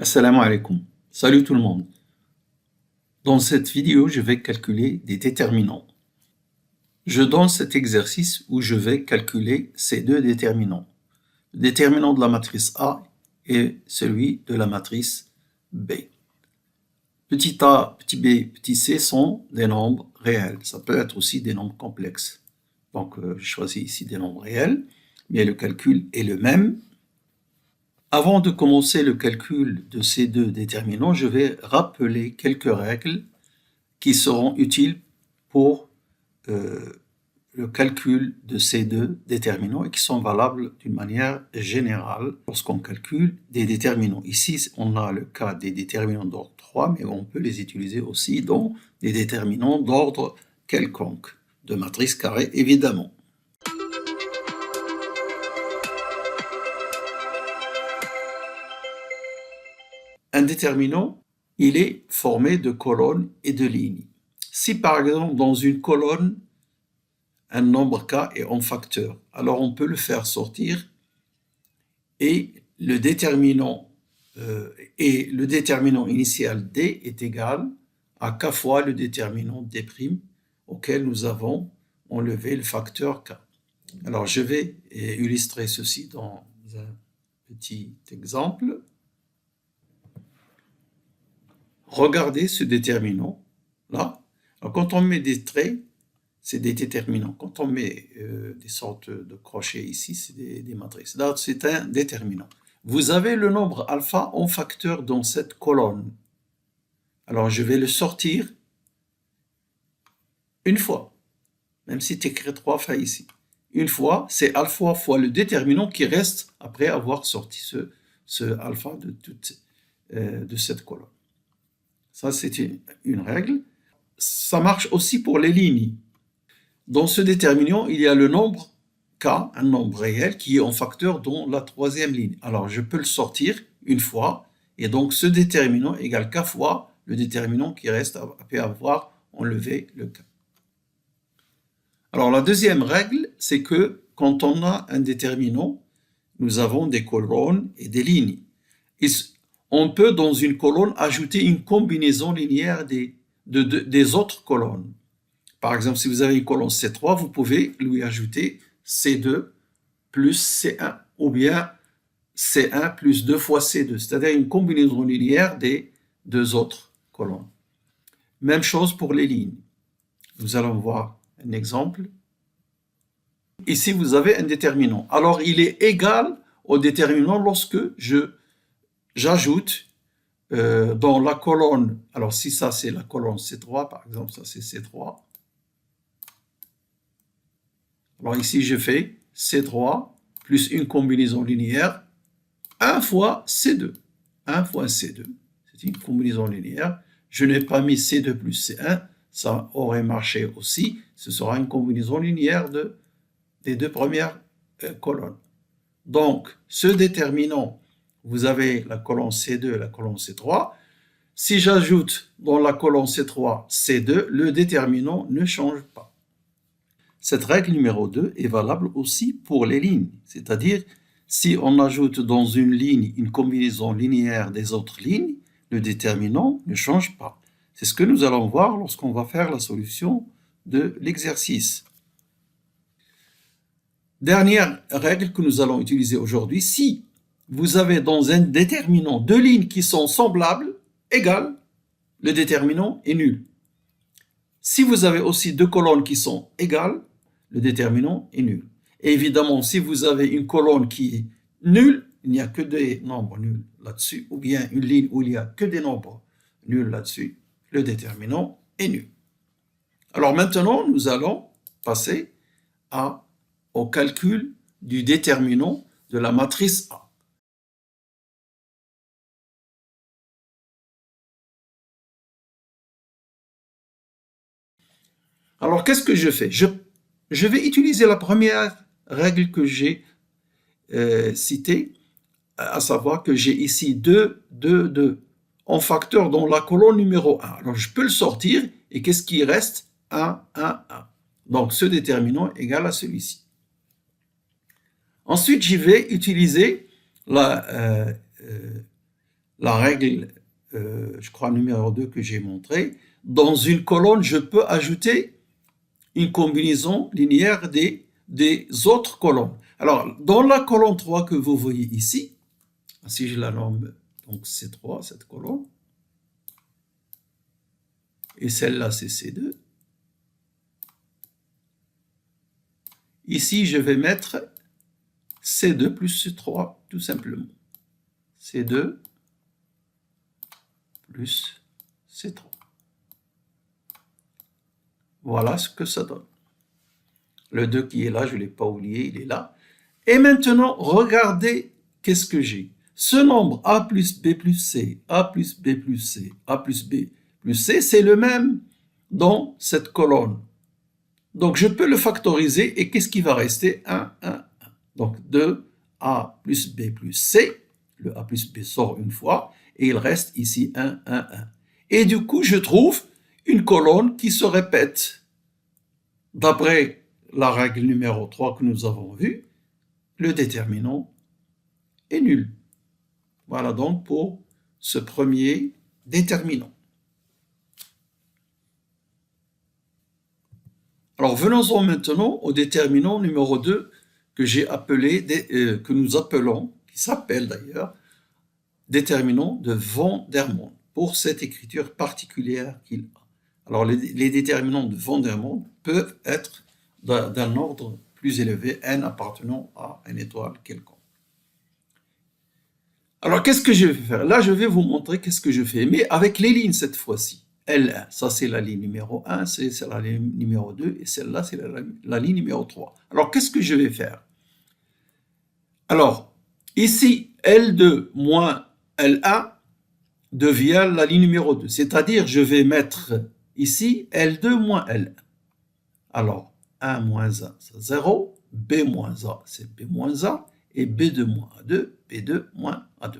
Assalamu alaikum. Salut tout le monde. Dans cette vidéo, je vais calculer des déterminants. Je donne cet exercice où je vais calculer ces deux déterminants. Le déterminant de la matrice A et celui de la matrice B. Petit a, petit b, petit c sont des nombres réels. Ça peut être aussi des nombres complexes. Donc, je choisis ici des nombres réels, mais le calcul est le même. Avant de commencer le calcul de ces deux déterminants, je vais rappeler quelques règles qui seront utiles pour le calcul de ces deux déterminants et qui sont valables d'une manière générale lorsqu'on calcule des déterminants. Ici, on a le cas des déterminants d'ordre 3, mais on peut les utiliser aussi dans des déterminants d'ordre quelconque, de matrice carrée évidemment. Un déterminant, il est formé de colonnes et de lignes. Si par exemple dans une colonne, un nombre k est en facteur, alors on peut le faire sortir et le déterminant initial d est égal à k fois le déterminant d' auquel nous avons enlevé le facteur k. Alors je vais illustrer ceci dans un petit exemple. Regardez ce déterminant là. Alors, quand on met des traits, c'est des déterminants. Quand on met des sortes de crochets ici, c'est des matrices. Là, c'est un déterminant. Vous avez le nombre alpha en facteur dans cette colonne. Alors, je vais le sortir une fois, même si tu écris 3 fois ici. Une fois, c'est alpha fois le déterminant qui reste après avoir sorti ce alpha de cette colonne. Ça, c'est une règle. Ça marche aussi pour les lignes. Dans ce déterminant, il y a le nombre k, un nombre réel, qui est en facteur dans la troisième ligne. Alors, je peux le sortir une fois, et donc ce déterminant égale k fois le déterminant qui reste après avoir enlevé le k. Alors, la deuxième règle, c'est que quand on a un déterminant, nous avons des colonnes et des lignes. On peut, dans une colonne, ajouter une combinaison linéaire des autres colonnes. Par exemple, si vous avez une colonne C3, vous pouvez lui ajouter C2 plus C1, ou bien C1 plus 2 fois C2, c'est-à-dire une combinaison linéaire des deux autres colonnes. Même chose pour les lignes. Nous allons voir un exemple. Ici, vous avez un déterminant. Alors, il est égal au déterminant lorsque j'ajoute dans la colonne, alors si ça c'est la colonne C3, par exemple, ça c'est C3. Alors ici, je fais C3 plus une combinaison linéaire, 1 fois C2. 1 fois C2, c'est une combinaison linéaire. Je n'ai pas mis C2 plus C1, ça aurait marché aussi. Ce sera une combinaison linéaire des deux premières colonnes. Donc, ce déterminant, vous avez la colonne C2 et la colonne C3. Si j'ajoute dans la colonne C3 C2, le déterminant ne change pas. Cette règle numéro 2 est valable aussi pour les lignes, c'est-à-dire si on ajoute dans une ligne une combinaison linéaire des autres lignes, le déterminant ne change pas. C'est ce que nous allons voir lorsqu'on va faire la solution de l'exercice. Dernière règle que nous allons utiliser aujourd'hui, si vous avez dans un déterminant deux lignes qui sont semblables, égales, le déterminant est nul. Si vous avez aussi deux colonnes qui sont égales, le déterminant est nul. Et évidemment, si vous avez une colonne qui est nulle, il n'y a que des nombres nuls là-dessus, ou bien une ligne où il n'y a que des nombres nuls là-dessus, le déterminant est nul. Alors maintenant, nous allons passer au calcul du déterminant de la matrice A. Alors, qu'est-ce que je fais? Je vais utiliser la première règle que j'ai citée, à savoir que j'ai ici 2, 2, 2 en facteur dans la colonne numéro 1. Alors, je peux le sortir et qu'est-ce qui reste? 1, 1, 1. Donc, ce déterminant est égal à celui-ci. Ensuite, j'y vais utiliser la règle, je crois, numéro 2 que j'ai montré. Dans une colonne, je peux ajouter une combinaison linéaire des autres colonnes. Alors, dans la colonne 3 que vous voyez ici, si je la nomme donc C3, cette colonne, et celle-là c'est C2, ici je vais mettre C2 plus C3 tout simplement. C2 plus C3. Voilà ce que ça donne. Le 2 qui est là, je ne l'ai pas oublié, il est là. Et maintenant, regardez qu'est-ce que j'ai. Ce nombre A plus B plus C, A plus B plus C, A plus B plus C, c'est le même dans cette colonne. Donc, je peux le factoriser et qu'est-ce qui va rester? 1, 1, 1. Donc, 2A plus B plus C, le A plus B sort une fois, et il reste ici 1, 1, 1. Et du coup, je trouve une colonne qui se répète. D'après la règle numéro 3 que nous avons vue, le déterminant est nul. Voilà donc pour ce premier déterminant. Alors venons-en maintenant au déterminant numéro 2 que j'ai appelé, que nous appelons, qui s'appelle d'ailleurs, déterminant de Van der Monde, pour cette écriture particulière qu'il a. Alors les déterminants de Van der Monde peuvent être d'un ordre plus élevé, n appartenant à une étoile quelconque. Alors, qu'est-ce que je vais faire? Là, je vais vous montrer qu'est-ce que je fais, mais avec les lignes cette fois-ci. L1, ça c'est la ligne numéro 1, c'est la ligne numéro 2, et celle-là, c'est la ligne numéro 3. Alors, qu'est-ce que je vais faire? Alors, ici, L2 moins L1 devient la ligne numéro 2, c'est-à-dire je vais mettre ici L2 moins L1. Alors, 1 moins 1, c'est 0, B moins A, c'est B moins A, et B2 moins A2, B2 moins A2.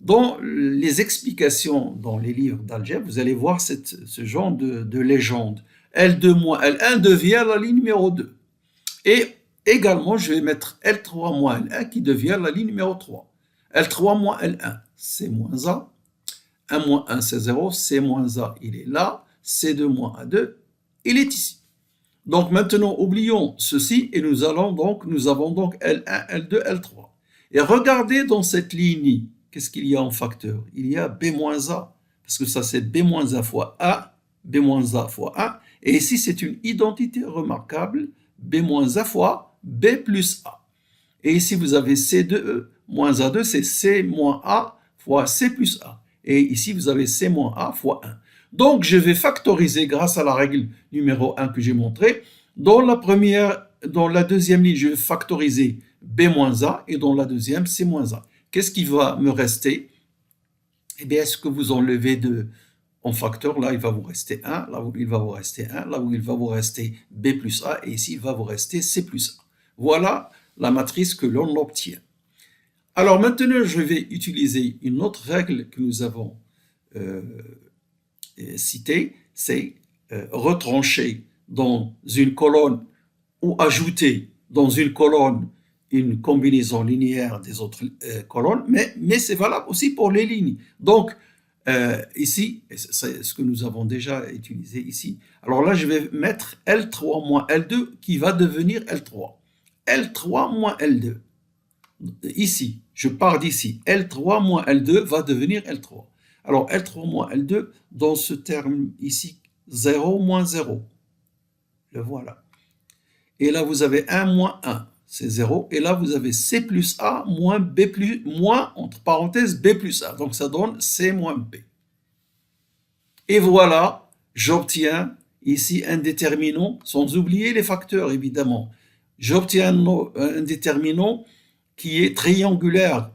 Dans les explications dans les livres d'algèbre, vous allez voir ce genre de légende. L2 moins L1 devient la ligne numéro 2. Et également, je vais mettre L3 moins L1 qui devient la ligne numéro 3. L3 moins L1, C moins A. 1 moins 1, c'est 0. C moins A, il est là. C2 moins A2, il est ici. Donc maintenant, oublions ceci et nous avons donc L1, L2, L3. Et regardez dans cette ligne, qu'est-ce qu'il y a en facteur? Il y a B moins A, parce que ça c'est B moins A fois A, B moins A fois A, et ici c'est une identité remarquable, B moins A fois B plus A. Et ici vous avez C2E moins A2, c'est C moins A fois C plus A. Et ici vous avez C moins A fois 1. Donc, je vais factoriser grâce à la règle numéro 1 que j'ai montrée. Dans la deuxième ligne, je vais factoriser B-A et dans la deuxième, C-A. Qu'est-ce qui va me rester? Eh bien, est-ce que vous enlevez en facteur? Là, il va vous rester 1, là où il va vous rester 1, là où il va vous rester B plus A et ici, il va vous rester C plus A. Voilà la matrice que l'on obtient. Alors maintenant, je vais utiliser une autre règle que nous avons citer, c'est retrancher dans une colonne ou ajouter dans une colonne une combinaison linéaire des autres colonnes, mais c'est valable aussi pour les lignes. Donc, ici, c'est ce que nous avons déjà utilisé ici. Alors là, je vais mettre L3 moins L2 qui va devenir L3. L3 moins L2. Ici, je pars d'ici. L3 moins L2 va devenir L3. Alors, L3 moins L2, dans ce terme ici, 0 moins 0. Le voilà. Et là, vous avez 1 moins 1, c'est 0. Et là, vous avez C plus A moins B plus, moins, entre parenthèses, B plus A. Donc, ça donne C moins B. Et voilà, j'obtiens ici un déterminant, sans oublier les facteurs, évidemment. J'obtiens un déterminant qui est triangulaire.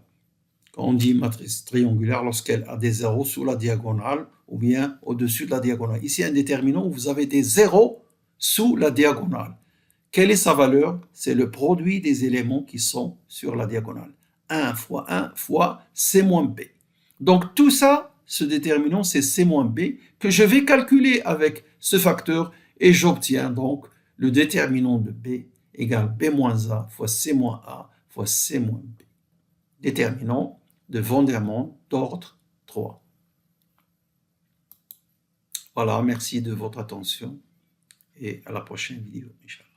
Quand on dit matrice triangulaire, lorsqu'elle a des zéros sous la diagonale ou bien au-dessus de la diagonale. Ici, un déterminant où vous avez des zéros sous la diagonale. Quelle est sa valeur? C'est le produit des éléments qui sont sur la diagonale. 1 fois C moins B. Donc tout ça, ce déterminant, c'est C moins B que je vais calculer avec ce facteur et j'obtiens donc le déterminant de B égale B moins A fois C moins A fois C moins B. Déterminant de Van der Monde d'ordre 3. Voilà, merci de votre attention et à la prochaine vidéo, Inch'Allah.